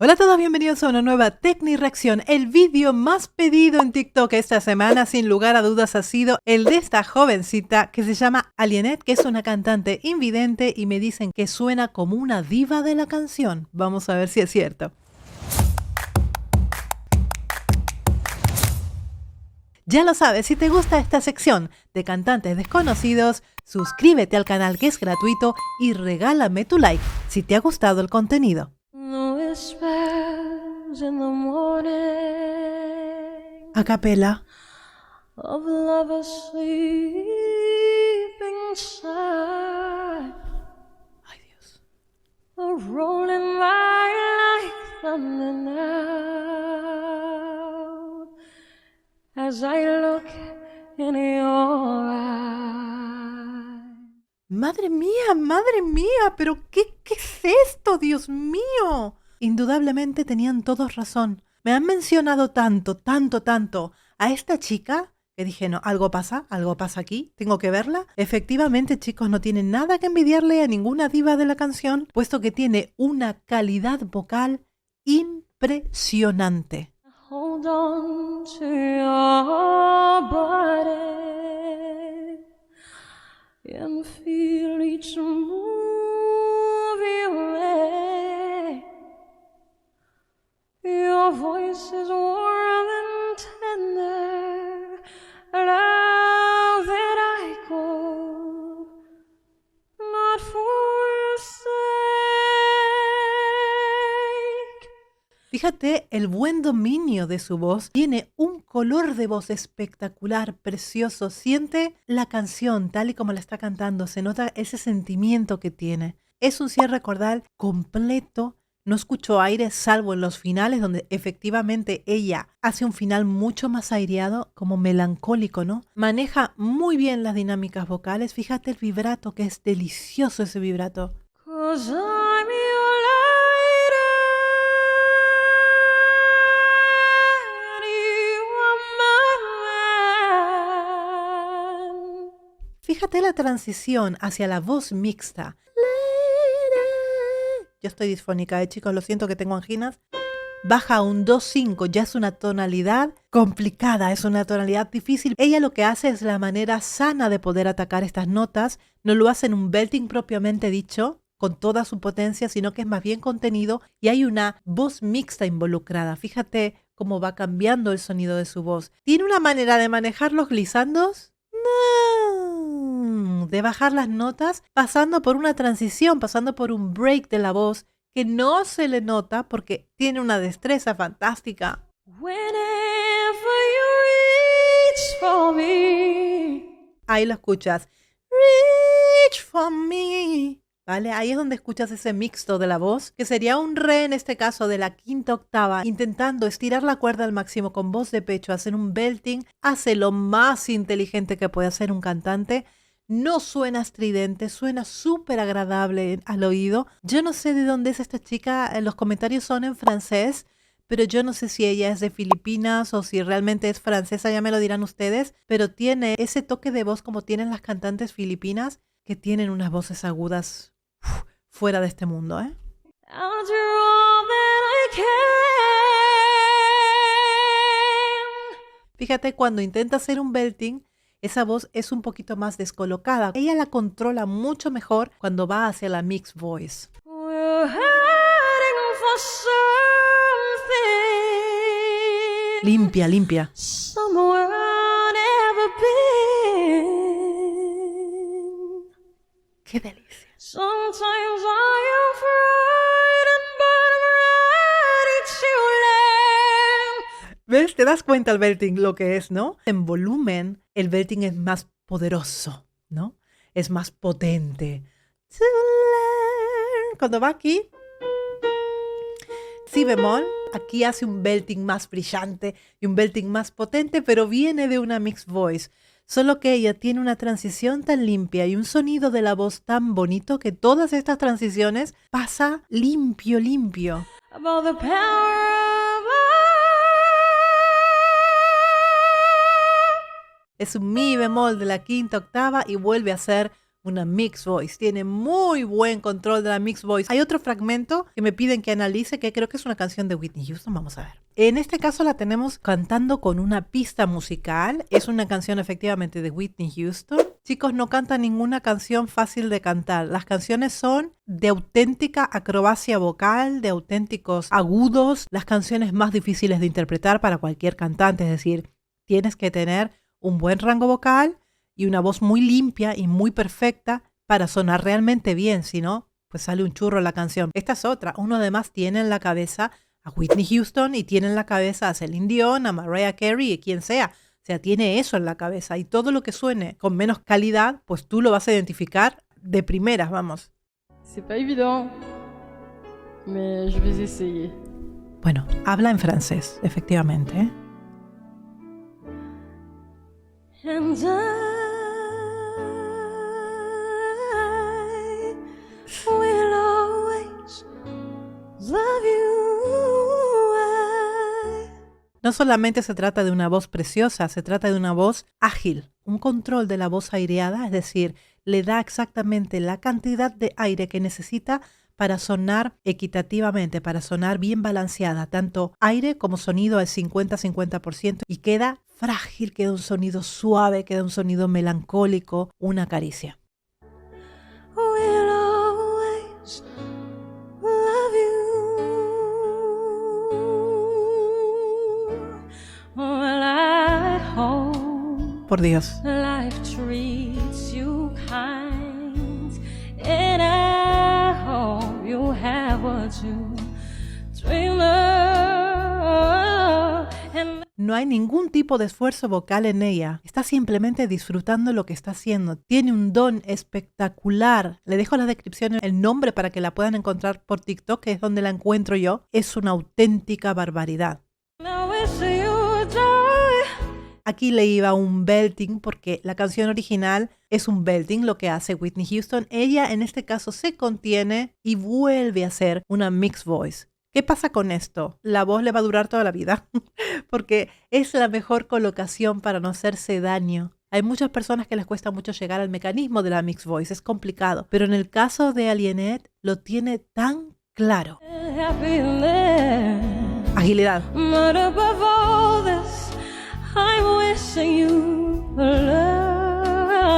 Hola a todos, bienvenidos a una nueva Tecni-reacción. El vídeo más pedido en TikTok esta semana, sin lugar a dudas, ha sido el de esta jovencita que se llama Alienette, que es una cantante invidente y me dicen que suena como una diva de la canción. Vamos a ver si es cierto. Ya lo sabes, si te gusta esta sección de cantantes desconocidos, suscríbete al canal que es gratuito y regálame tu like si te ha gustado el contenido. In the morning, A capela. of lovers sleeping side, Ay, Dios. are rolling by like thunder now, as I look in your eyes. Madre mía, pero ¿qué es esto, Dios mío? Indudablemente tenían todos razón. Me han mencionado tanto a esta chica que dije, no, algo pasa aquí, tengo que verla. Efectivamente, chicos, no tiene nada que envidiarle a ninguna diva de la canción, puesto que tiene una calidad vocal impresionante. Hold on to your body and feel each move you make. Your voice is warm and tender, love that I could not forsake. Fíjate el buen dominio de su voz. Tiene un color de voz espectacular, precioso. Siente la canción tal y como la está cantando. Se nota ese sentimiento que tiene. Es un cierre cordal completo. No escucho aire salvo en los finales donde efectivamente ella hace un final mucho más aireado, como melancólico, ¿no? Maneja muy bien las dinámicas vocales. Fíjate el vibrato, que es delicioso ese vibrato. 'Cause I'm your lighter, and you are my man. Fíjate la transición hacia la voz mixta. Yo estoy disfónica, chicos, lo siento que tengo anginas. Baja a un 2-5, ya es una tonalidad complicada, es una tonalidad difícil. Ella lo que hace es la manera sana de poder atacar estas notas. No lo hace en un belting propiamente dicho, con toda su potencia, sino que es más bien contenido y hay una voz mixta involucrada. Fíjate cómo va cambiando el sonido de su voz. ¿Tiene una manera de manejar los glisandos? No, de bajar las notas pasando por una transición, pasando por un break de la voz que no se le nota porque tiene una destreza fantástica. Whenever you reach for me, Ahí lo escuchas. Reach for me. ¿Vale? Ahí es donde escuchas ese mixto de la voz, que sería un re en este caso de la quinta octava, intentando estirar la cuerda al máximo con voz de pecho, hacer un belting, hace lo más inteligente que puede hacer un cantante. No suena estridente, suena súper agradable al oído. Yo no sé de dónde es esta chica, los comentarios son en francés, pero yo no sé si ella es de Filipinas o si realmente es francesa, ya me lo dirán ustedes, pero tiene ese toque de voz como tienen las cantantes filipinas, que tienen unas voces agudas fuera de este mundo, ¿eh? I'll do all that I can. Fíjate, cuando intenta hacer un belting, esa voz es un poquito más descolocada. Ella la controla mucho mejor cuando va hacia la mixed voice. We're heading for something, Limpia, limpia. somewhere I've never been. ¡Qué delicia! Sometimes I am frightened, but I'm ready to learn. ¿Ves? ¿Te das cuenta el belting lo que es, no? En volumen, el belting es más poderoso, ¿no? Es más potente. To learn. Cuando va aquí, si bemol, aquí hace un belting más brillante y un belting más potente, pero viene de una mixed voice. Solo que ella tiene una transición tan limpia y un sonido de la voz tan bonito que todas estas transiciones pasa limpio, limpio. About the power of Es un mi bemol de la quinta octava y vuelve a ser una mixed voice, tiene muy buen control de la mixed voice. Hay otro fragmento que me piden que analice, que creo que es una canción de Whitney Houston, vamos a ver. En este caso la tenemos cantando con una pista musical, es una canción efectivamente de Whitney Houston. Chicos, no canta ninguna canción fácil de cantar, las canciones son de auténtica acrobacia vocal, de auténticos agudos, las canciones más difíciles de interpretar para cualquier cantante, es decir, tienes que tener un buen rango vocal y una voz muy limpia y muy perfecta para sonar realmente bien, si no, pues sale un churro la canción. Esta es otra, uno además tiene en la cabeza a Whitney Houston y tiene en la cabeza a Celine Dion, a Mariah Carey y quien sea. O sea, tiene eso en la cabeza y todo lo que suene con menos calidad, pues tú lo vas a identificar de primeras, vamos. C'est pas évident, mais je vais essayer. Bueno, habla en francés, efectivamente, ¿eh? And I will always love you. No solamente se trata de una voz preciosa, se trata de una voz ágil, un control de la voz aireada, es decir, le da exactamente la cantidad de aire que necesita para sonar equitativamente, para sonar bien balanceada, tanto aire como sonido al 50-50% y queda frágil, queda un sonido suave, queda un sonido melancólico, una caricia. Will always love you. Well, I hope Por Dios. life treats you kind, and I hope you have what you dream of. And No hay ningún tipo de esfuerzo vocal en ella. Está simplemente disfrutando lo que está haciendo. Tiene un don espectacular. Le dejo en la descripción el nombre para que la puedan encontrar por TikTok, que es donde la encuentro yo. Es una auténtica barbaridad. I wish you joy. Aquí le iba un belting porque la canción original es un belting, lo que hace Whitney Houston. Ella en este caso se contiene y vuelve a hacer una mixed voice. ¿Qué pasa con esto? La voz le va a durar toda la vida porque es la mejor colocación para no hacerse daño. Hay muchas personas que les cuesta mucho llegar al mecanismo de la mixed voice, es complicado. Pero en el caso de Alienette lo tiene tan claro. Happiness. Agilidad. But above all this, I'm wishing you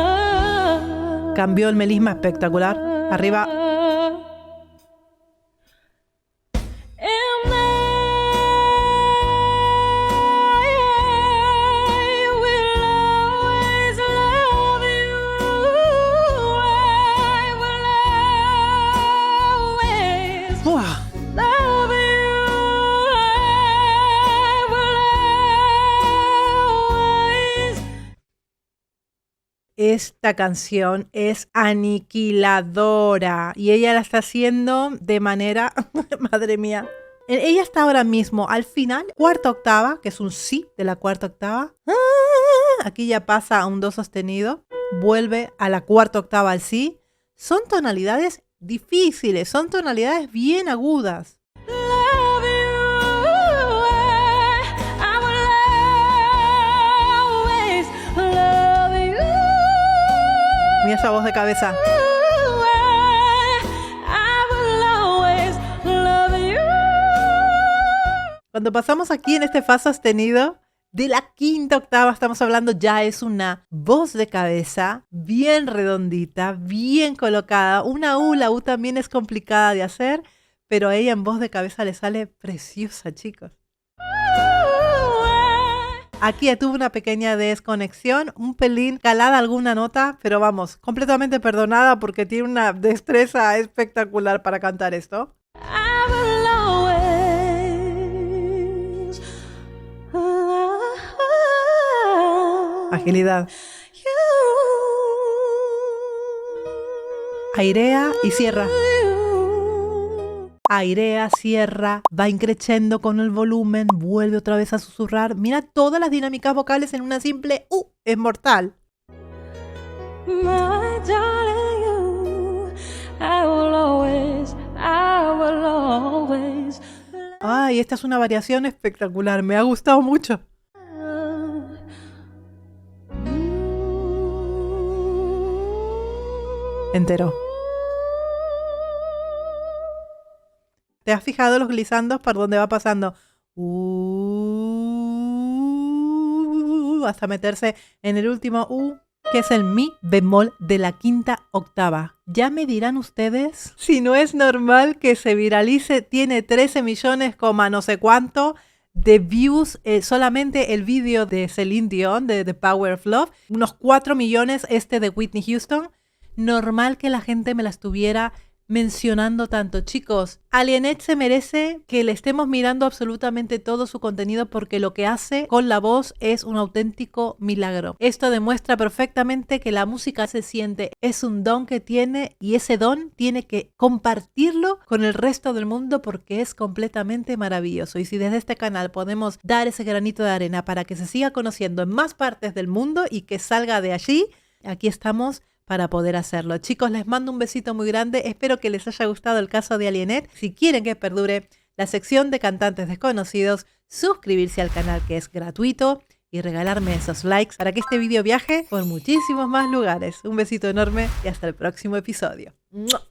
love. Cambió el melisma espectacular. Arriba. And I will always love you. I will always ¡Uah! love you. I will always. Esta canción es aniquiladora y ella la está haciendo de manera, madre mía. Ella está ahora mismo al final, cuarta octava, que es un si de la cuarta octava. Aquí ya pasa a un do sostenido, vuelve a la cuarta octava al si. Son tonalidades difíciles, son tonalidades bien agudas. Love you. I will always love you. Mira esa voz de cabeza. I will always love you. Cuando pasamos aquí en este fa sostenido, de la quinta octava estamos hablando, ya es una voz de cabeza bien redondita, bien colocada. Una U, la U también es complicada de hacer, pero a ella en voz de cabeza le sale preciosa, chicos. Aquí ya tuve una pequeña desconexión, un pelín calada alguna nota, pero vamos, completamente perdonada porque tiene una destreza espectacular para cantar esto. I will always love Agilidad. you. Airea y cierra. Airea, cierra, va increciendo con el volumen, vuelve otra vez a susurrar. Mira todas las dinámicas vocales en una simple U. Es mortal. My darling, you. I will always Ay, esta es una variación espectacular. Me ha gustado mucho. love you. entero. ¿Te has fijado los glisandos por donde va pasando? Hasta meterse en el último que es el mi bemol de la quinta octava. Ya me dirán ustedes si no es normal que se viralice. Tiene 13 millones, no sé cuánto de views solamente el vídeo de Celine Dion de The Power of Love. Unos 4 millones de Whitney Houston. Normal que la gente me la estuviera mencionando tanto. Chicos, Alienette se merece que le estemos mirando absolutamente todo su contenido porque lo que hace con la voz es un auténtico milagro. Esto demuestra perfectamente que la música se siente, es un don que tiene y ese don tiene que compartirlo con el resto del mundo porque es completamente maravilloso. Y si desde este canal podemos dar ese granito de arena para que se siga conociendo en más partes del mundo y que salga de allí, aquí estamos para poder hacerlo. Chicos, les mando un besito muy grande. Espero que les haya gustado el caso de Alienette. Si quieren que perdure la sección de cantantes desconocidos, suscribirse al canal que es gratuito y regalarme esos likes para que este video viaje por muchísimos más lugares. Un besito enorme y hasta el próximo episodio. ¡Mua!